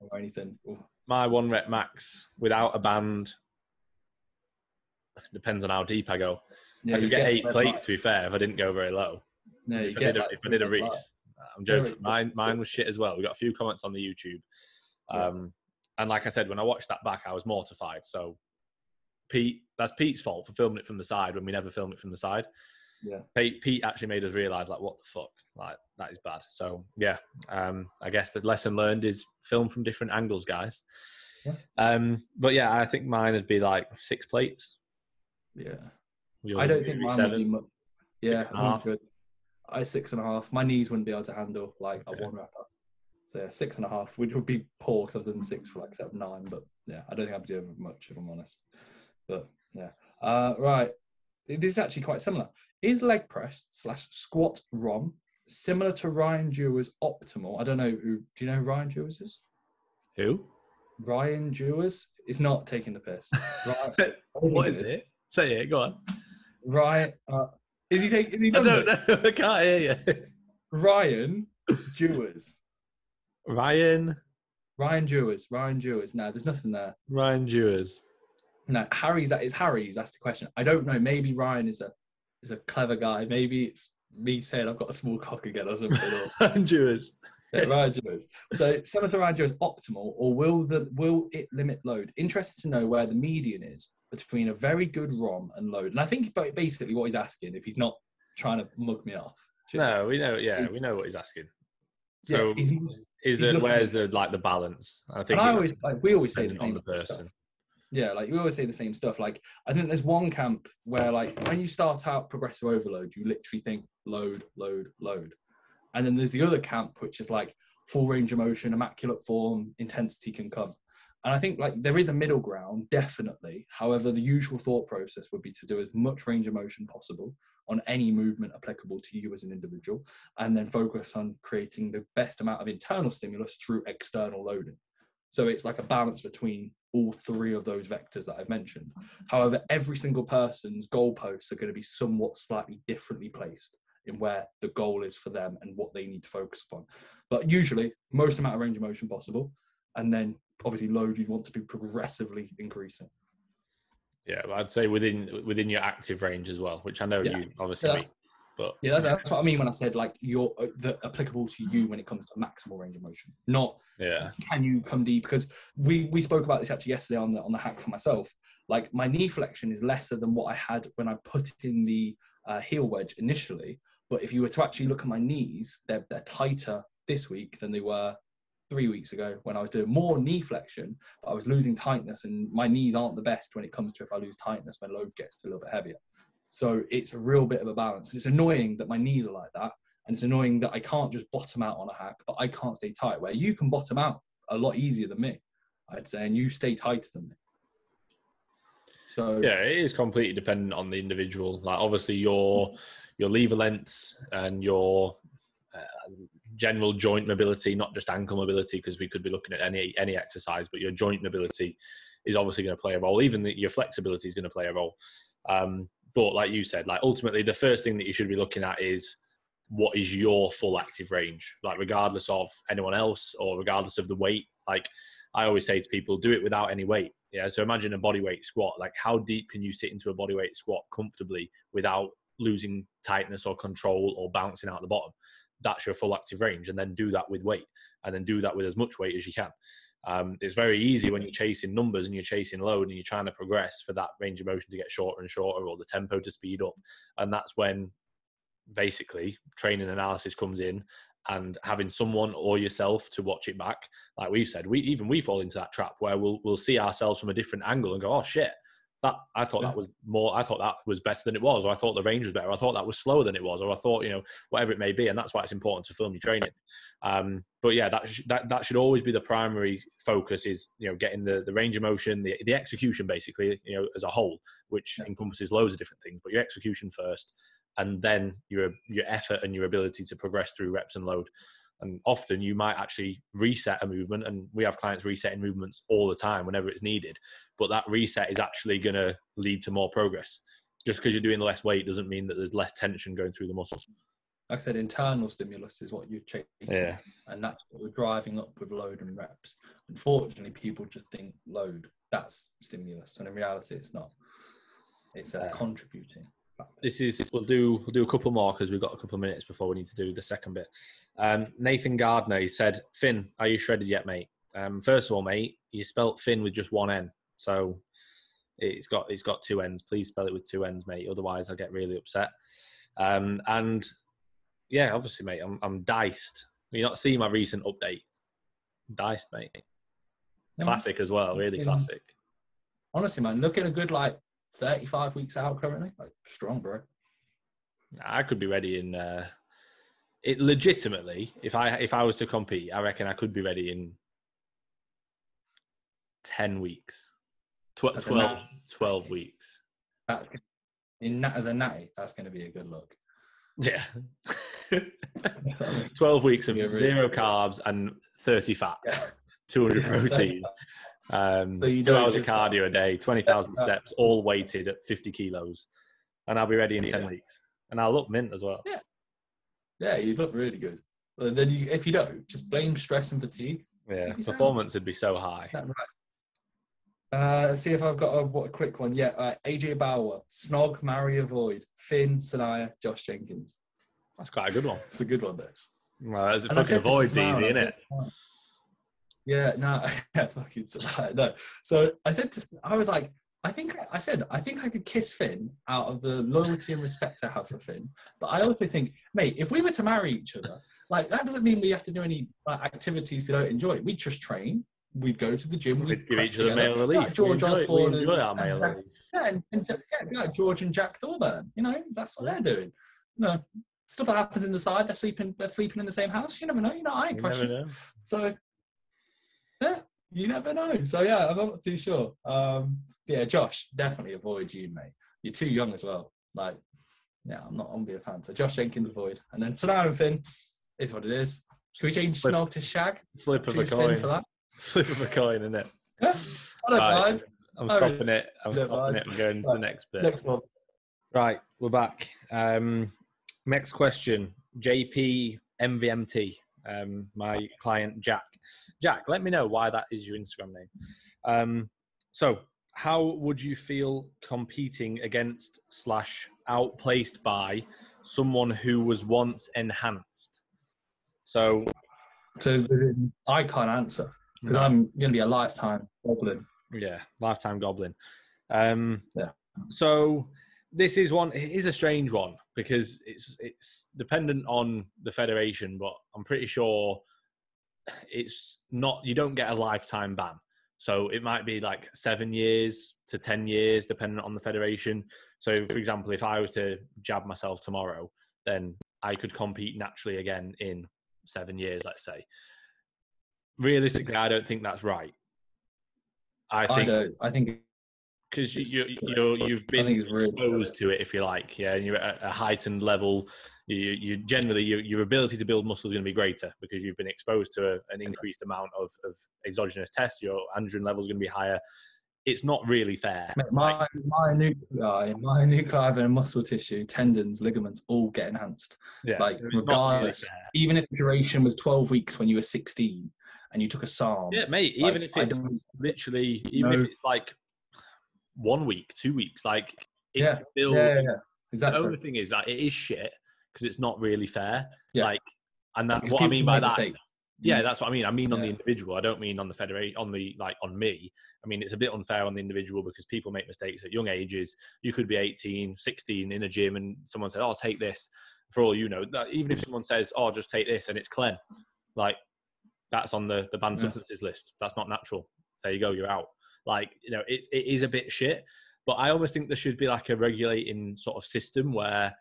or anything. My 1 rep max without a band depends on how deep I go. Yeah, I could get 8 plates, to be fair, if I didn't go very low. No, if I did a Reese. I'm joking. Mine was shit as well. We got a few comments on the YouTube. And like I said, when I watched that back, I was mortified. So that's Pete's fault for filming it from the side when we never film it from the side. Yeah. Pete actually made us realise, like, what the fuck? Like, that is bad. So, yeah, I guess the lesson learned is film from different angles, guys. Yeah. But, yeah, I think mine would be, like, 6 plates. Yeah. I don't think mine would be much. Yeah, 6.5. I 6.5. My knees wouldn't be able to handle, like, a 1 rep. So, yeah, 6.5, which would be poor because I've done 6 for, like, 7, 9. But, yeah, I don't think I'd be doing much, if I'm honest. But, yeah. Right. This is actually quite similar. Is leg press / squat ROM similar to Ryan Dewar's optimal? I don't know. Do you know who Ryan Dewars is? Who? Ryan Jewers is not taking the piss. Right. What is it? Say it. Go on. Ryan. Is he taking? I don't know. I can't hear you. Ryan Jewers. Ryan Jewers. No, there's nothing there. Ryan Jewers. No, it's Harry who's asked the question. I don't know. Maybe Ryan is a clever guy. Maybe it's me saying I've got a small cock again or something. Ryan Jewers. Yeah, Ryan Jewers. So similar to Ryan Jewers, optimal, or will it limit load? Interested to know where the median is between a very good ROM and load. And I think basically what he's asking, if he's not trying to mug me off. No, we know. Yeah, we know what he's asking. So where's the balance? I think we always say the on same the person. Stuff. Yeah, like we always say the same stuff. Like I think there's one camp where like when you start out progressive overload, you literally think load, load, load. And then there's the other camp, which is like full range of motion, immaculate form, intensity can come. And I think like there is a middle ground, definitely. However, the usual thought process would be to do as much range of motion possible on any movement applicable to you as an individual, and then focus on creating the best amount of internal stimulus through external loading. So it's like a balance between all three of those vectors that I've mentioned. However, every single person's goalposts are going to be somewhat slightly differently placed in where the goal is for them and what they need to focus upon. But usually, most amount of range of motion possible, and then obviously load you'd want to be progressively increasing. Yeah, well, I'd say within your active range as well, which I know you obviously mean. But that's what I mean when I said like you're applicable to you when it comes to maximal range of motion. Not can you come deep, because we spoke about this actually yesterday on the hack for myself. Like my knee flexion is lesser than what I had when I put in the heel wedge initially. But if you were to actually look at my knees, they're tighter this week than they were 3 weeks ago when I was doing more knee flexion, but I was losing tightness, and my knees aren't the best when it comes to if I lose tightness when load gets a little bit heavier. So it's a real bit of a balance. And it's annoying that my knees are like that. And it's annoying that I can't just bottom out on a hack, but I can't stay tight, where you can bottom out a lot easier than me, I'd say, and you stay tighter than me. So yeah, it is completely dependent on the individual. Like obviously your lever lengths and your general joint mobility, not just ankle mobility, because we could be looking at any exercise, but your joint mobility is obviously going to play a role. Even your flexibility is going to play a role. But like you said, like ultimately the first thing that you should be looking at is what is your full active range, like regardless of anyone else or regardless of the weight. Like I always say to people, do it without any weight. Yeah. So imagine a bodyweight squat. Like how deep can you sit into a bodyweight squat comfortably without losing tightness or control or bouncing out the bottom? That's your full active range. And then do that with weight, and then do that with as much weight as you can. It's very easy when you're chasing numbers and you're chasing load and you're trying to progress for that range of motion to get shorter and shorter, or the tempo to speed up. And that's when basically training analysis comes in, and having someone or yourself to watch it back. Like we've said, we fall into that trap where we'll see ourselves from a different angle and go, oh shit, I thought that was better than it was, or I thought the range was better, or I thought that was slower than it was, or I thought, whatever it may be. And that's why it's important to film your training. But yeah, that should always be the primary focus, is, getting the range of motion, the execution basically, as a whole, which encompasses loads of different things, but your execution first, and then your effort and your ability to progress through reps and load. And often you might actually reset a movement, and we have clients resetting movements all the time whenever it's needed. But that reset is actually going to lead to more progress. Just because you're doing less weight doesn't mean that there's less tension going through the muscles. Like I said, internal stimulus is what you're chasing, and that's what we're driving up with load and reps. Unfortunately, people just think load, that's stimulus, and in reality, it's not. It's contributing. We'll do a couple more because we've got a couple of minutes before we need to do the second bit. Nathan Gardner, he said, Finn, are you shredded yet, mate? First of all, mate, you spelt Finn with just one N, so it's got two N's. Please spell it with two N's, mate. Otherwise, I'll get really upset. And yeah, obviously, mate, I'm diced. You not see my recent update? Diced, mate. Classic as well, really classic. Honestly, man, looking a good 35 weeks out currently. Strong, bro. I could be ready in it legitimately. If I was to compete, I reckon I could be ready in 10 weeks. 12 weeks. As a natty, that's going to be a good look. Yeah. 12 weeks of 0 carbs and 30 fat, 200 protein. So you 2 hours of just cardio a day, 20,000 steps, all weighted at 50 kilos. And I'll be ready in 10 weeks. And I'll look mint as well. Yeah. Yeah, you look really good. But then if you don't, just blame stress and fatigue. Yeah, performance would be so high. Is that right? Let's see if I've got a quick one. Yeah, AJ Bauer, Snog, marry, avoid, Finn, Sanaya, Josh Jenkins. That's quite a good one. It's a good one, this. Well, it's fucking avoid's easy, isn't it? Yeah, no, fucking no. So I was like, I think I could kiss Finn out of the loyalty and respect I have for Finn. But I also think, mate, if we were to marry each other, like that doesn't mean we have to do any activities we don't enjoy. We'd just train. We'd go to the gym. We'd give each other male relief. Like George Osborne we enjoy our male relief. Yeah, like George and Jack Thorburn. You know, that's what they're doing. No stuff that happens in the side. They're sleeping in the same house. You never know. You know, I ain't questioning. So yeah, you never know. So yeah, I'm not too sure. Yeah, Josh, definitely avoid you, mate. You're too young as well. Like, yeah, I'm not gonna be a fan. So Josh Jenkins, avoid, and then Sanaa and Finn is what it is. Can we change Snog to Shag? Flip of a coin. For that? Flip of a coin, isn't it? Yeah, I don't mind. I'm stopping it. I'm going to the next bit. Next one. Right, we're back. Next question. JP MVMT. My client Jack. Jack, let me know why that is your Instagram name. So, how would you feel competing against / outplaced by someone who was once enhanced? So I can't answer because I'm going to be a lifetime goblin. Yeah, lifetime goblin. Yeah. So this is one. It is a strange one because it's dependent on the federation, but I'm pretty sure it's not. You don't get a lifetime ban. So it might be like 7 years to 10 years, depending on the federation. So, for example, if I were to jab myself tomorrow, then I could compete naturally again in 7 years, let's say. Realistically, I don't think that's right. I think because you've been exposed to it, if you like, yeah, and you're at a heightened level. You generally your ability to build muscle is going to be greater because you've been exposed to an increased amount of exogenous tests. Your androgen level is going to be higher. It's not really fair. My nuclei and muscle tissue, tendons, ligaments all get enhanced. Yeah, like so regardless, really even if the duration was 12 weeks when you were 16 and you took a SARM. Yeah, mate. Even if it's literally, even if it's like 1 week, 2 weeks, like it's still. Yeah, exactly. The only thing is that it is shit because it's not really fair. Yeah. Like, and that what I mean by that. Yeah, that's what I mean. I mean on the individual. I don't mean on the federation. On me. I mean, it's a bit unfair on the individual because people make mistakes at young ages. You could be 18, 16 in a gym, and someone said, "Oh, take this." For all you know, even if someone says, "Oh, just take this," and it's clen, like that's on the banned substances list. That's not natural. There you go. You're out. Like, you know, it is a bit shit. But I almost think there should be like a regulating sort of system where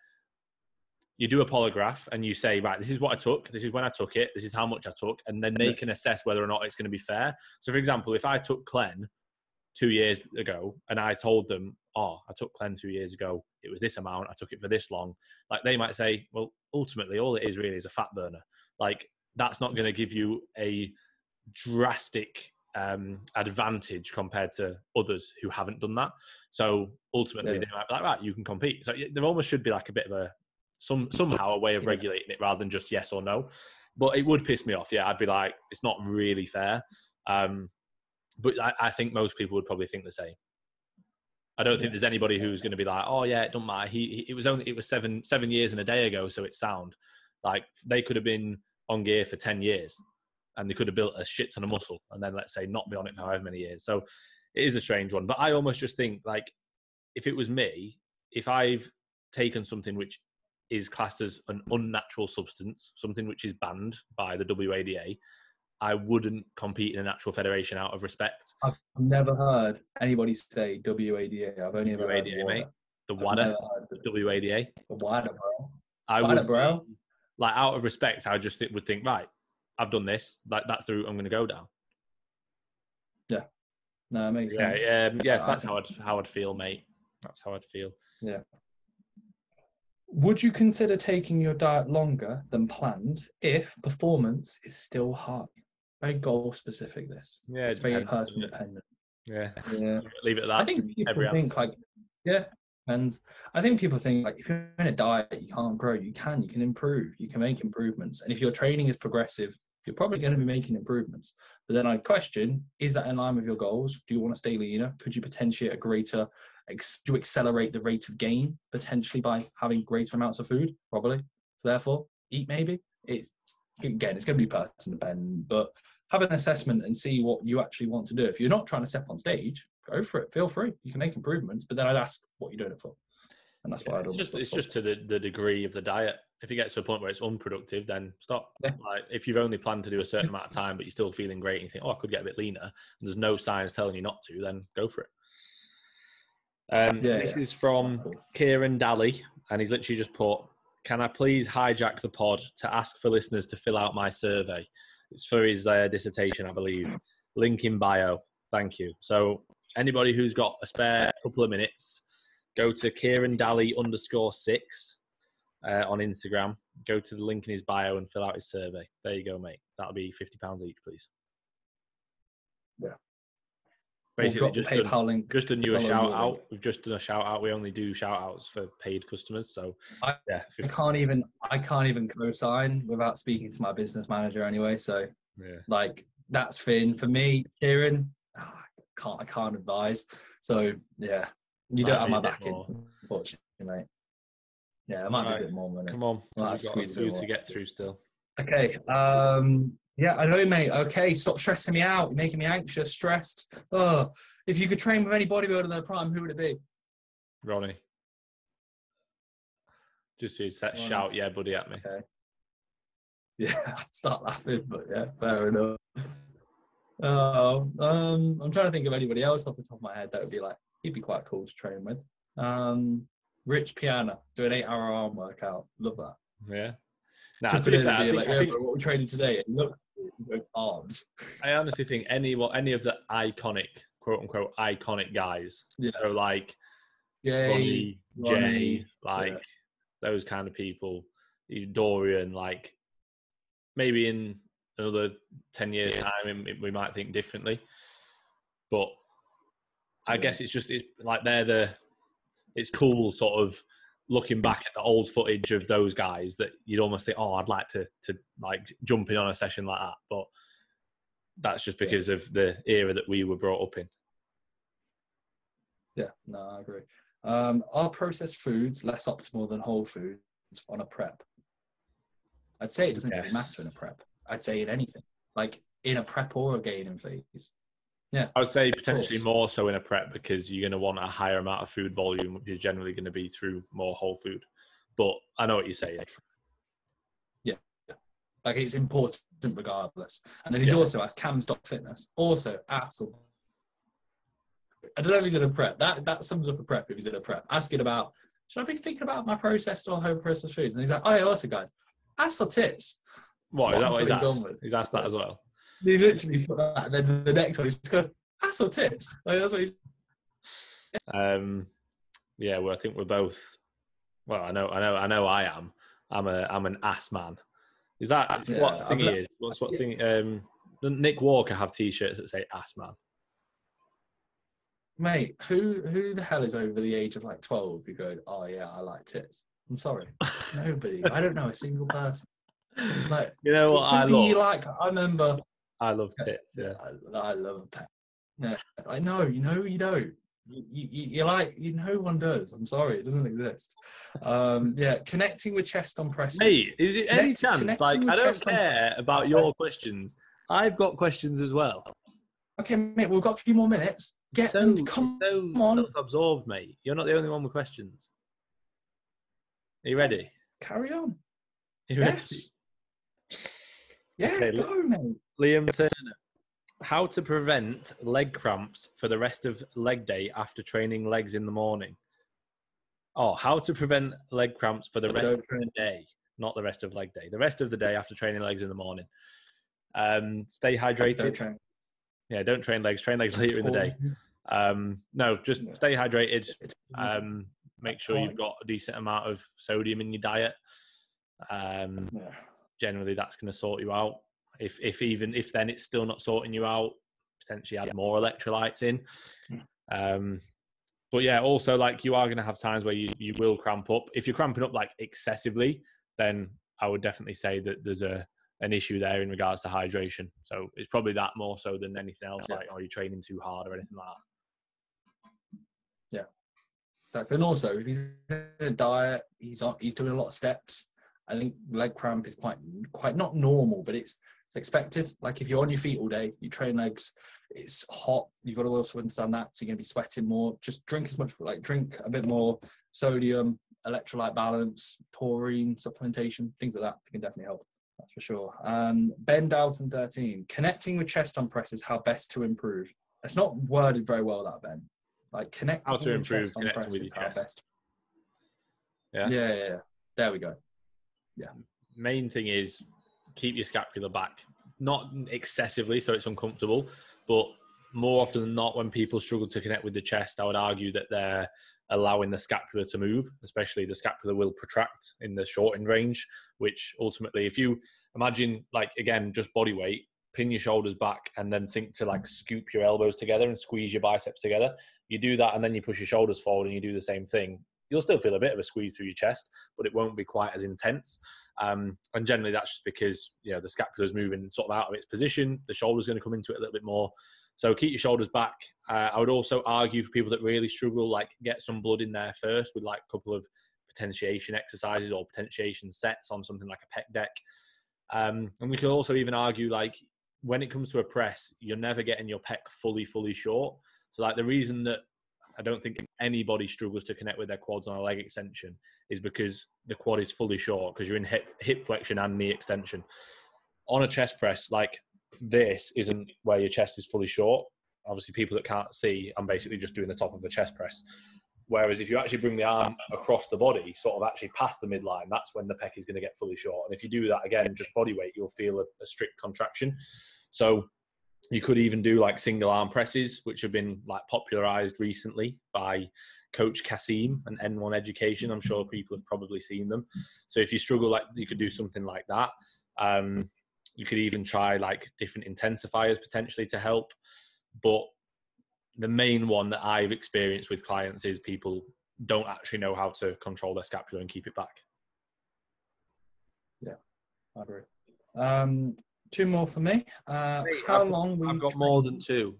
you do a polygraph and you say, right, this is what I took, this is when I took it, this is how much I took, and then they can assess whether or not it's going to be fair. So, for example, if I took clen 2 years ago and I told them, oh, I took clen 2 years ago, it was this amount, I took it for this long, like they might say, well, ultimately, all it is really is a fat burner. Like, that's not going to give you a drastic advantage compared to others who haven't done that. So ultimately they might be like, right, you can compete. So there almost should be like a bit of a somehow a way of regulating it rather than just yes or no. But it would piss me off. Yeah, I'd be like, it's not really fair. But I think most people would probably think the same. I don't think there's anybody who's going to be like, oh yeah, it don't matter. It was 7 years and a day ago, so it's sound. Like they could have been on gear for 10 years. And they could have built a shit ton of muscle and then, let's say, not be on it for however many years. So it is a strange one. But I almost just think, like, if it was me, if I've taken something which is classed as an unnatural substance, something which is banned by the WADA, I wouldn't compete in a natural federation out of respect. I've never heard anybody say WADA. I've only ever heard WADA, mate. The WADA. The WADA. The WADA, bro. Bro. Like, out of respect, I just would think, right, I've done this. Like that's the route I'm going to go down. Yeah, no, it makes sense. Yes, that's how I'd feel, mate. That's how I'd feel. Yeah. Would you consider taking your diet longer than planned if performance is still high? very goal specific. This. Yeah, It's it very depends, person doesn't it? dependent. Yeah. Yeah. Leave it at that. I think people Every think answer. like, yeah, and I think people think like if you're in a diet, you can't grow. You can improve. You can make improvements, and if your training is progressive, you're probably going to be making improvements. But then I question: is that in line with your goals? Do you want to stay leaner? Could you potentially at a greater to accelerate the rate of gain potentially by having greater amounts of food? Probably. So therefore, eat maybe. It's going to be person dependent, but have an assessment and see what you actually want to do. If you're not trying to step on stage, go for it. Feel free. You can make improvements, but then I'd ask what you're doing it for. And that's what I'd almost it's just to the degree of the diet. If it gets to a point where it's unproductive, then stop. Yeah. Like if you've only planned to do a certain amount of time, but you're still feeling great and you think, oh, I could get a bit leaner, and there's no signs telling you not to, then go for it. This is from Kieran Daly, and he's literally just put, can I please hijack the pod to ask for listeners to fill out my survey? It's for his dissertation, I believe. Link in bio. Thank you. So anybody who's got a spare couple of minutes, go to Kieran Daly _6 on Instagram. Go to the link in his bio and fill out his survey. There you go, mate. That'll be £50 each, please. Yeah. Basically, we'll just done you a shout out. We've just done a shout out. We only do shout outs for paid customers. So I can't even co-sign without speaking to my business manager anyway. So like that's Finn for me, Kieran. I can't advise. So yeah, you don't have my backing, unfortunately, mate. Yeah, it might be a bit more money. Come on, we've got a few to get through still. Okay. Yeah, I know, mate. Okay, stop stressing me out. You're making me anxious, stressed. Oh, if you could train with any bodybuilder in their prime, who would it be? Ronnie. Just so shout, yeah, buddy, at me. Okay. Yeah, I'd start laughing, but yeah, fair enough. I'm trying to think of anybody else off the top of my head that would be like, he'd be quite cool to train with. Rich Piana, do an 8-hour arm workout. Love that. Yeah. Nah, to be fair, I think what we're training today, it looks with arms. I honestly think any of the iconic, quote unquote, iconic guys. Yeah. So like Ronnie, Jay, like those kind of people, Dorian, like maybe in another 10 years time we might think differently. But I guess it's like it's cool sort of looking back at the old footage of those guys that you'd almost think, oh, I'd like to like jump in on a session like that. But that's just because of the era that we were brought up in. Yeah, no, I agree. Are processed foods less optimal than whole foods on a prep? I'd say it doesn't really matter in a prep. I'd say in anything, like in a prep or a gaining phase. Yeah, I would say potentially more so in a prep because you're going to want a higher amount of food volume, which is generally going to be through more whole food. But I know what you're saying. Yeah, like it's important regardless. And then he's also asked Cams.fitness, also asshole. I don't know if he's in a prep. That sums up a prep if he's in a prep. Asking about, should I be thinking about my processed or home processed foods? And he's like, oh yeah, also guys, ass or tits? What is that what he's asked? He's asked that as well. He literally put that, and then the next one he's just going, ass or tits? Like, that's what he's. Yeah, well, I think we're both. Well, I know. I am. I'm an ass man. Is that what thing he is? What thing? Doesn't Nick Walker have T-shirts that say ass man? Mate, who the hell is over the age of like 12 who go, oh yeah, I like tits? I'm sorry, nobody. I don't know a single person. Like, you know what I love? You like? I remember. I love tits. Yeah, I love a pet. Yeah, I know. You know, you don't. You like. No one does. I'm sorry, it doesn't exist. Yeah, connecting with chest on presses. Mate, is it any chance? Like, I don't care about your questions. I've got questions as well. Okay, mate, we've got a few more minutes. Get them. Come on. Self-absorbed, mate. You're not the only one with questions. Are you ready? Carry on. Are you ready? Yeah, okay, go, mate. Liam Turner. How to prevent leg cramps for the rest of leg day after training legs in the morning? Oh, how to prevent leg cramps for the rest of the day, not the rest of leg day. The rest of the day after training legs in the morning. Stay hydrated. Don't train legs. Train legs later in the day. No, just stay hydrated. Make sure you've got a decent amount of sodium in your diet. Generally, that's going to sort you out. If then it's still not sorting you out, potentially add more electrolytes in. But yeah, also like you are going to have times where you will cramp up. If you're cramping up like excessively, then I would definitely say that there's an issue there in regards to hydration. So it's probably that more so than anything else, like, are you training too hard or anything like that? Yeah, exactly. And also, if he's in a diet, he's doing a lot of steps. I think leg cramp is quite not normal, but it's expected. Like if you're on your feet all day, you train legs, it's hot. You've got to also understand that. So you're going to be sweating more. Just drink drink a bit more sodium, electrolyte balance, taurine, supplementation, things like that. It can definitely help. That's for sure. Ben Dalton 13, connecting with chest on presses, how best to improve. It's not worded very well, that Ben. Like connecting how to improve chest on connecting presses, with your how chest. best. Yeah. There we go. Yeah. Main thing is keep your scapula back, not excessively so it's uncomfortable, but more often than not, when people struggle to connect with the chest, I would argue that they're allowing the scapula to move, especially the scapula will protract in the shortened range, which ultimately, if you imagine, like, again, just body weight, pin your shoulders back and then think to like scoop your elbows together and squeeze your biceps together. You do that and then you push your shoulders forward and you do the same thing. You'll still feel a bit of a squeeze through your chest, but it won't be quite as intense. And generally that's just because, the scapula is moving sort of out of its position. The shoulder's going to come into it a little bit more. So keep your shoulders back. I would also argue for people that really struggle, like get some blood in there first with like a couple of potentiation exercises or potentiation sets on something like a pec deck. And we can also even argue, like, when it comes to a press, you're never getting your pec fully short. So like the reason that I don't think anybody struggles to connect with their quads on a leg extension is because the quad is fully short, because you're in hip flexion and knee extension. On a chest press, like this isn't where your chest is fully short. Obviously, people that can't see, I'm basically just doing the top of a chest press. Whereas if you actually bring the arm across the body, sort of actually past the midline, that's when the pec is going to get fully short. And if you do that again, just body weight, you'll feel a strict contraction. So you could even do like single arm presses, which have been like popularized recently by Coach Kasim and N1 Education. I'm sure people have probably seen them. So if you struggle, like, you could do something like that. You could even try like different intensifiers potentially to help. But the main one that I've experienced with clients is people don't actually know how to control their scapula and keep it back. Yeah, I agree. Two more for me. How long? I've got more than two.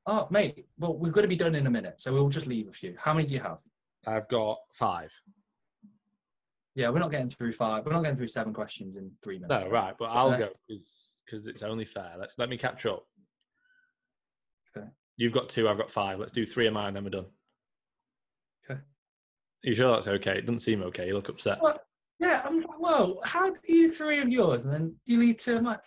Oh, mate. Well, we've got to be done in a minute, so we'll just leave a few. How many do you have? I've got 5. Yeah, we're not getting through 5. We're not getting through 7 questions in 3 minutes. No, right, but I'll go because it's only fair. Let me catch up. Okay. You've got 2, I've got 5. Let's do 3 of mine, then we're done. Okay. Are you sure that's okay? It doesn't seem okay. You look upset. Well, yeah, well, how do you 3 of yours and then you lead 2 of mine?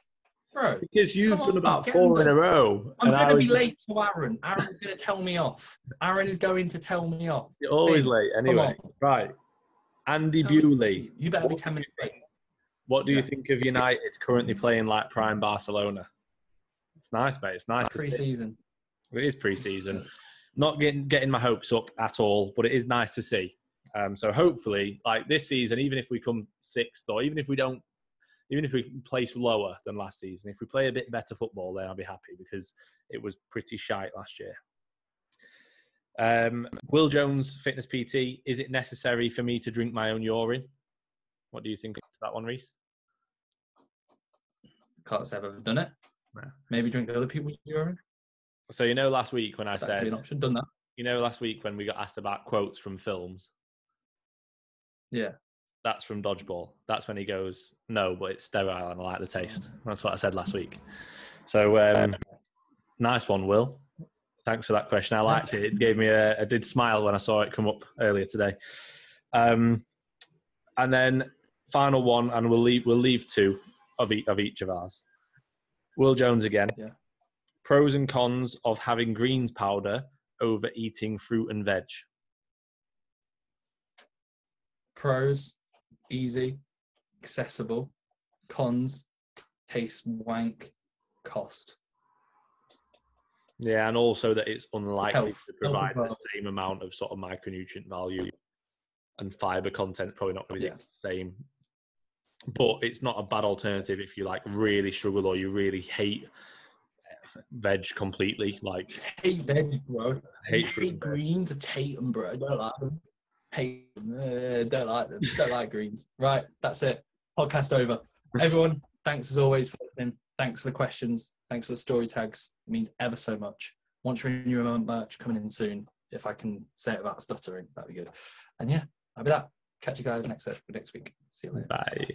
Bro. Because you've done about 4 in a row. I'm going to be late to Aaron. Aaron's going to tell me off. Aaron is going to tell me off. You're always late anyway. Right. Andy Bewley. You better be 10 minutes late. What do you think of United currently playing like prime Barcelona? It's nice, mate. It's nice to see. Pre-season. It is pre-season. Not getting my hopes up at all, but it is nice to see. So hopefully, like this season, even if we come 6th, or even if we place lower than last season, if we play a bit better football, then I'll be happy, because it was pretty shite last year. Will Jones, fitness PT, is it necessary for me to drink my own urine? What do you think of that one, Reese? Can't say I've ever done it. No. Maybe drink other people's urine. So last week when I said, could be an option. Done that. Last week when we got asked about quotes from films. Yeah. That's from Dodgeball. That's when he goes, no, but it's sterile and I like the taste. That's what I said last week. So nice one, Will. Thanks for that question. I liked it. It gave me I did smile when I saw it come up earlier today. And then final one, and we'll leave 2 of each of ours. Will Jones again. Yeah. Pros and cons of having greens powder over eating fruit and veg. Pros, easy, accessible. Cons, taste wank, cost. Yeah, and also that it's unlikely Health. to provide the same amount of sort of micronutrient value, and fiber content probably not going to be the same. but it's not a bad alternative if you like really struggle or you really hate veg completely. Like, hate veg, bro. hate fruit Hate and veg. greens. I hate them, bro. I don't like them. Hate them. Don't like them. Don't like greens. Right, that's it. Podcast over. Everyone, thanks as always for listening. Thanks for the questions. Thanks for the story tags. It means ever so much. Once you're in your own merch coming in soon, if I can say it without stuttering, that'd be good. And yeah, that'll be that. Catch you guys next week. See you later. Bye.